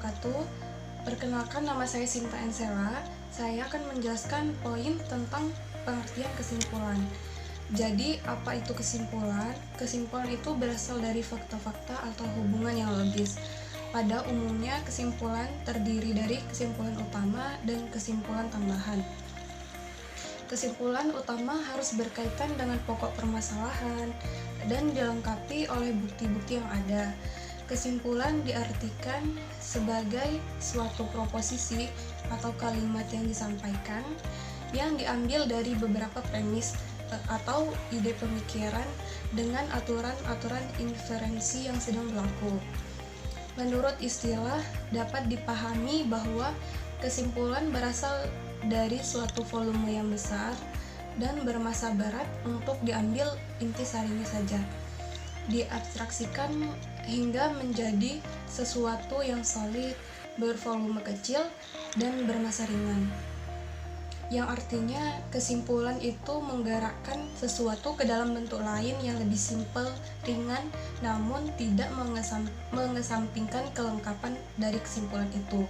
wabarakatuh. Perkenalkan, nama saya Sinta Ensela. Saya akan menjelaskan poin tentang pengertian kesimpulan. Jadi, apa itu kesimpulan? Kesimpulan itu berasal dari fakta-fakta atau hubungan yang logis. Pada umumnya, kesimpulan terdiri dari kesimpulan utama dan kesimpulan tambahan. Kesimpulan utama harus berkaitan dengan pokok permasalahan dan dilengkapi oleh bukti-bukti yang ada. Kesimpulan diartikan sebagai suatu proposisi atau kalimat yang disampaikan yang diambil dari beberapa premis atau ide pemikiran dengan aturan-aturan inferensi yang sedang berlaku. Menurut istilah, dapat dipahami bahwa kesimpulan berasal dari suatu volume yang besar dan bermassa berat untuk diambil intisarinya saja, diabstraksikan hingga menjadi sesuatu yang solid, bervolume kecil, dan bermassa ringan. Yang artinya kesimpulan itu menggerakkan sesuatu ke dalam bentuk lain yang lebih simpel, ringan, namun tidak mengesampingkan kelengkapan dari kesimpulan itu.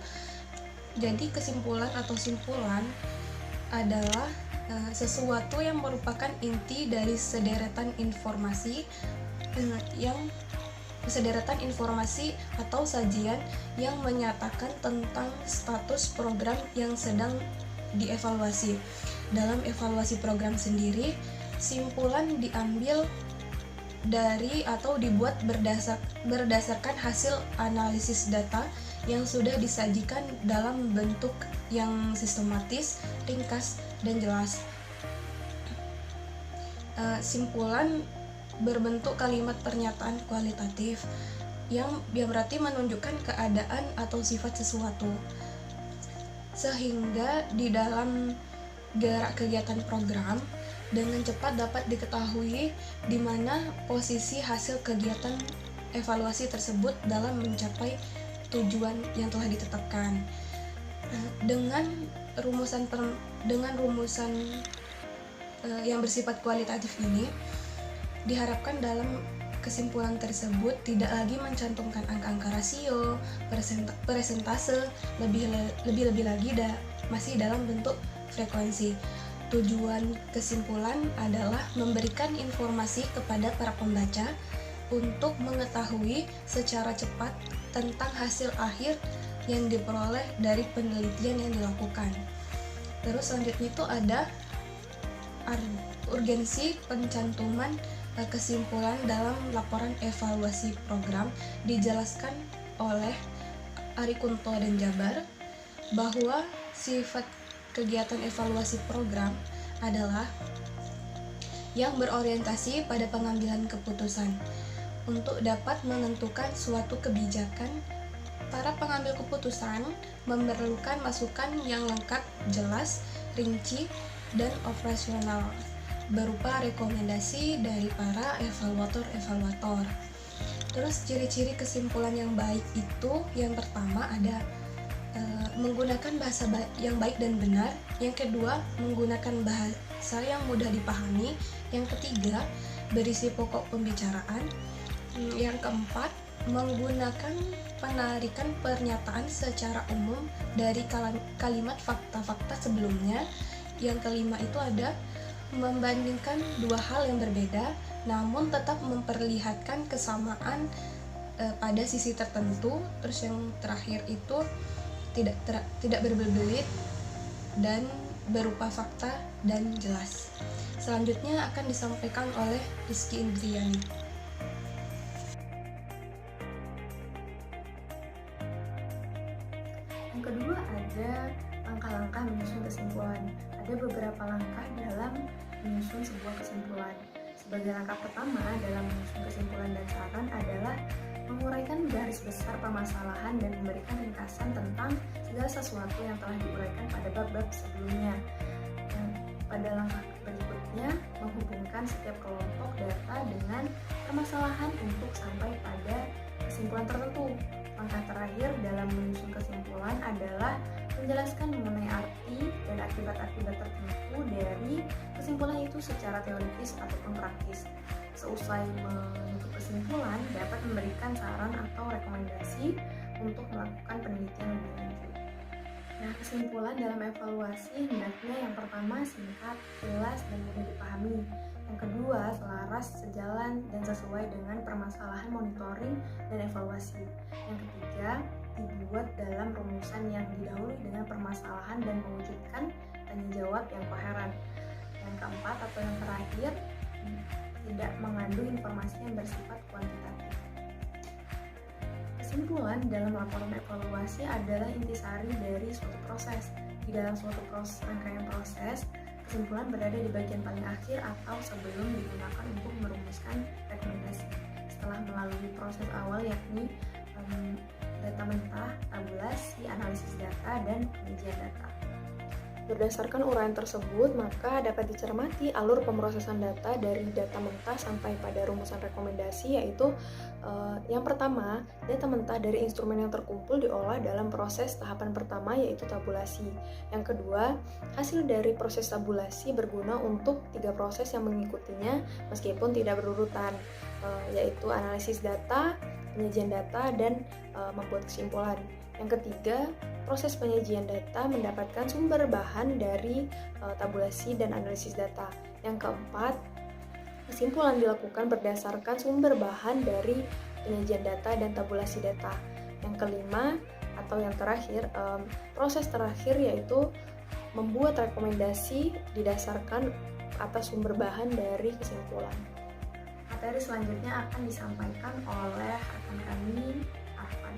Jadi kesimpulan atau simpulan adalah sesuatu yang merupakan inti dari sederetan informasi atau sajian yang menyatakan tentang status program yang sedang dievaluasi. Dalam evaluasi program sendiri, simpulan diambil dari atau dibuat berdasarkan hasil analisis data yang sudah disajikan dalam bentuk yang sistematis, ringkas, dan jelas. Simpulan berbentuk kalimat pernyataan kualitatif yang berarti menunjukkan keadaan atau sifat sesuatu, sehingga di dalam gerak kegiatan program dengan cepat dapat diketahui di mana posisi hasil kegiatan evaluasi tersebut dalam mencapai tujuan yang telah ditetapkan. Dengan rumusan yang bersifat kualitatif ini, diharapkan dalam kesimpulan tersebut tidak lagi mencantumkan angka-angka rasio, persentase, lebih lagi masih dalam bentuk frekuensi. Tujuan kesimpulan adalah memberikan informasi kepada para pembaca untuk mengetahui secara cepat tentang hasil akhir yang diperoleh dari penelitian yang dilakukan. Terus selanjutnya itu ada urgensi pencantuman kesimpulan dalam laporan evaluasi program. Dijelaskan oleh Ari Kunto dan Jabar bahwa sifat kegiatan evaluasi program adalah yang berorientasi pada pengambilan keputusan. Untuk dapat menentukan suatu kebijakan, para pengambil keputusan memerlukan masukan yang lengkap, jelas, rinci, dan operasional berupa rekomendasi dari para evaluator. Terus ciri-ciri kesimpulan yang baik itu yang pertama ada menggunakan bahasa yang baik dan benar. Yang kedua, menggunakan bahasa yang mudah dipahami. Yang ketiga, berisi pokok pembicaraan. Yang keempat, menggunakan penarikan pernyataan secara umum dari kalimat fakta-fakta sebelumnya. Yang kelima itu ada membandingkan dua hal yang berbeda namun tetap memperlihatkan kesamaan pada sisi tertentu. Terus yang terakhir itu tidak berbelit dan berupa fakta dan jelas. Selanjutnya akan disampaikan oleh Rizky Indriani. Yang kedua ada langkah-langkah menyusun kesimpulan. Ada beberapa langkah dalam menyusun sebuah kesimpulan. Sebagai langkah pertama dalam menyusun kesimpulan dan saran adalah menguraikan garis besar permasalahan dan memberikan ringkasan tentang segala sesuatu yang telah diuraikan pada bab-bab sebelumnya. Pada langkah berikutnya, menghubungkan setiap kelompok data dengan permasalahan untuk sampai pada kesimpulan tertentu. Langkah terakhir dalam menyusun kesimpulan adalah menjelaskan mengenai arti dan akibat-akibat tertentu dari kesimpulan itu secara teoritis ataupun praktis. Seusai menutup kesimpulan, dapat memberikan saran atau rekomendasi untuk melakukan penelitian lebih lanjut. Nah, kesimpulan dalam evaluasi hendaknya yang pertama singkat, jelas, dan mudah dipahami. Yang kedua, selaras, sejalan, dan sesuai dengan permasalahan monitoring dan evaluasi. Yang ketiga, dibuat dalam rumusan yang didahului dengan permasalahan dan mewujudkan tanya jawab yang koheren. Yang keempat atau yang terakhir, tidak mengandung informasi yang bersifat kuantitatif. Kesimpulan dalam laporan evaluasi adalah intisari dari suatu proses. Di dalam suatu rangkaian proses, kesimpulan berada di bagian paling akhir atau sebelum digunakan untuk merumuskan rekomendasi. Setelah melalui proses awal yakni data mentah, tabulasi, analisis data, dan pengujian data. Berdasarkan uraian tersebut, maka dapat dicermati alur pemrosesan data dari data mentah sampai pada rumusan rekomendasi, yaitu yang pertama, data mentah dari instrumen yang terkumpul diolah dalam proses tahapan pertama, yaitu tabulasi. Yang kedua, hasil dari proses tabulasi berguna untuk 3 proses yang mengikutinya meskipun tidak berurutan, yaitu analisis data, penyajian data, dan membuat kesimpulan. Yang ketiga, proses penyajian data mendapatkan sumber bahan dari tabulasi dan analisis data. Yang keempat, kesimpulan dilakukan berdasarkan sumber bahan dari penyajian data dan tabulasi data. Yang kelima, atau yang terakhir, proses terakhir yaitu membuat rekomendasi didasarkan atas sumber bahan dari kesimpulan. Materi selanjutnya akan disampaikan oleh rekan kami, Arfan.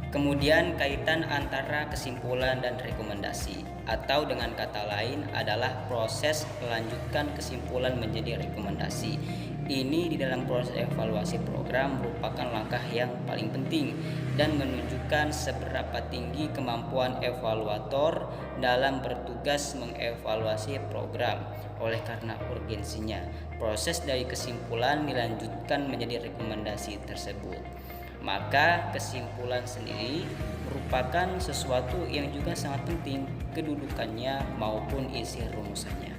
Kemudian kaitan antara kesimpulan dan rekomendasi, atau dengan kata lain adalah proses melanjutkan kesimpulan menjadi rekomendasi. Ini di dalam proses evaluasi program merupakan langkah yang paling penting dan menunjukkan seberapa tinggi kemampuan evaluator dalam bertugas mengevaluasi program. Oleh karena urgensinya, proses dari kesimpulan dilanjutkan menjadi rekomendasi tersebut. Maka kesimpulan sendiri merupakan sesuatu yang juga sangat penting, kedudukannya maupun isi rumusannya.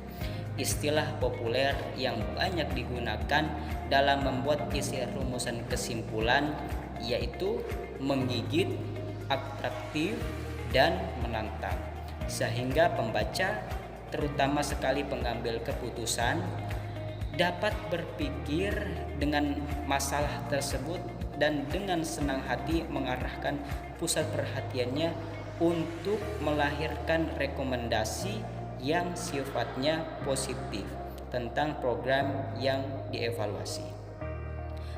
Istilah populer yang banyak digunakan dalam membuat isi rumusan kesimpulan yaitu menggigit, atraktif, dan menantang, sehingga pembaca, terutama sekali pengambil keputusan, dapat berpikir dengan masalah tersebut dan dengan senang hati mengarahkan pusat perhatiannya untuk melahirkan rekomendasi yang sifatnya positif tentang program yang dievaluasi.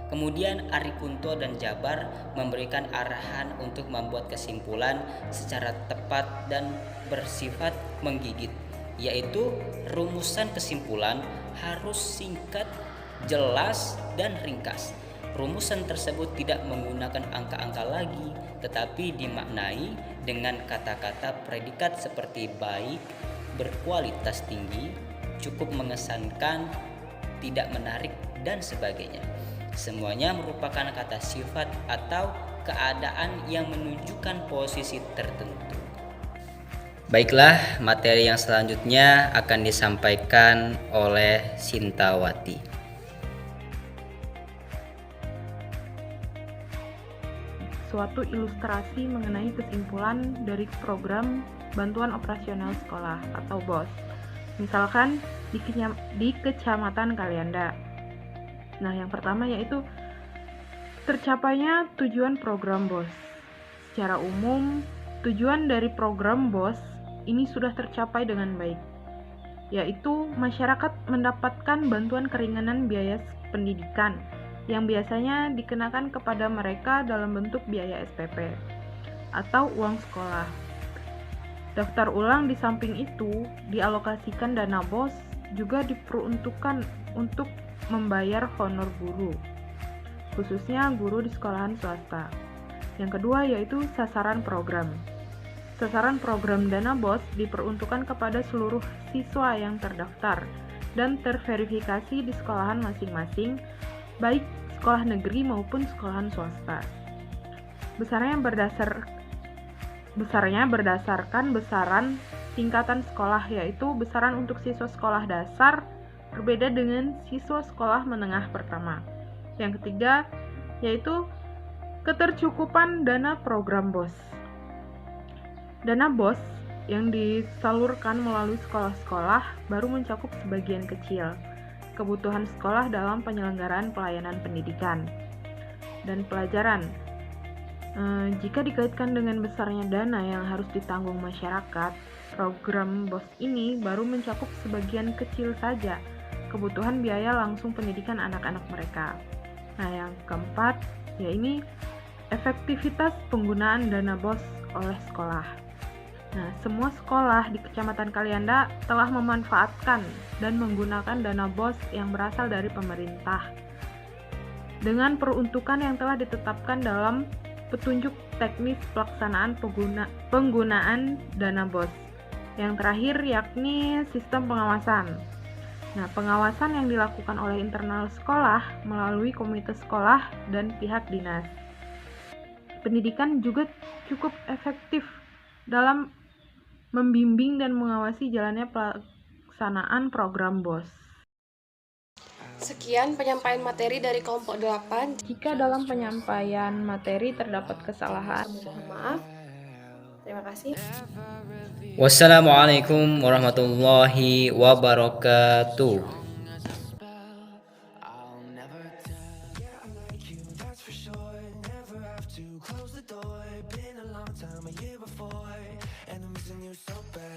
Kemudian Ari Kunto dan Jabar memberikan arahan untuk membuat kesimpulan secara tepat dan bersifat menggigit, yaitu rumusan kesimpulan harus singkat, jelas, dan ringkas. Rumusan tersebut tidak menggunakan angka-angka lagi, tetapi dimaknai dengan kata-kata predikat seperti baik, berkualitas tinggi, cukup mengesankan, tidak menarik, dan sebagainya. Semuanya merupakan kata sifat atau keadaan yang menunjukkan posisi tertentu. Baiklah, materi yang selanjutnya akan disampaikan oleh Sintawati. Suatu ilustrasi mengenai kesimpulan dari program Bantuan Operasional Sekolah atau BOS. Misalkan di Kecamatan Kalianda. Nah, yang pertama yaitu tercapainya tujuan program BOS. Secara umum, tujuan dari program BOS ini sudah tercapai dengan baik, yaitu masyarakat mendapatkan bantuan keringanan biaya pendidikan yang biasanya dikenakan kepada mereka dalam bentuk biaya SPP atau uang sekolah. Daftar ulang di samping itu dialokasikan dana BOS juga diperuntukkan untuk membayar honor guru, khususnya guru di sekolahan swasta. Yang kedua yaitu sasaran program. Sasaran program dana BOS diperuntukkan kepada seluruh siswa yang terdaftar dan terverifikasi di sekolahan masing-masing, baik sekolah negeri maupun sekolahan swasta. Besarnya berdasarkan besaran tingkatan sekolah, yaitu besaran untuk siswa sekolah dasar berbeda dengan siswa sekolah menengah pertama. Yang ketiga, yaitu ketercukupan dana program BOS. Dana BOS yang disalurkan melalui sekolah-sekolah baru mencakup sebagian kecil kebutuhan sekolah dalam penyelenggaraan pelayanan pendidikan dan pelajaran. Jika dikaitkan dengan besarnya dana yang harus ditanggung masyarakat, program BOS ini baru mencakup sebagian kecil saja kebutuhan biaya langsung pendidikan anak-anak mereka. Nah, yang keempat, yaitu efektivitas penggunaan dana BOS oleh sekolah. Nah, semua sekolah di Kecamatan Kalianda telah memanfaatkan dan menggunakan dana BOS yang berasal dari pemerintah dengan peruntukan yang telah ditetapkan dalam petunjuk teknis pelaksanaan penggunaan dana BOS. Yang terakhir yakni sistem pengawasan. Nah, pengawasan yang dilakukan oleh internal sekolah melalui komite sekolah dan pihak dinas pendidikan juga cukup efektif dalam membimbing dan mengawasi jalannya pelaksanaan program BOS. Sekian penyampaian materi dari kelompok 8. Jika dalam penyampaian materi terdapat kesalahan, Mohon maaf. Terima kasih. Wassalamualaikum warahmatullahi wabarakatuh. Close the door, been a long time, a year before, and I'm missing you so bad.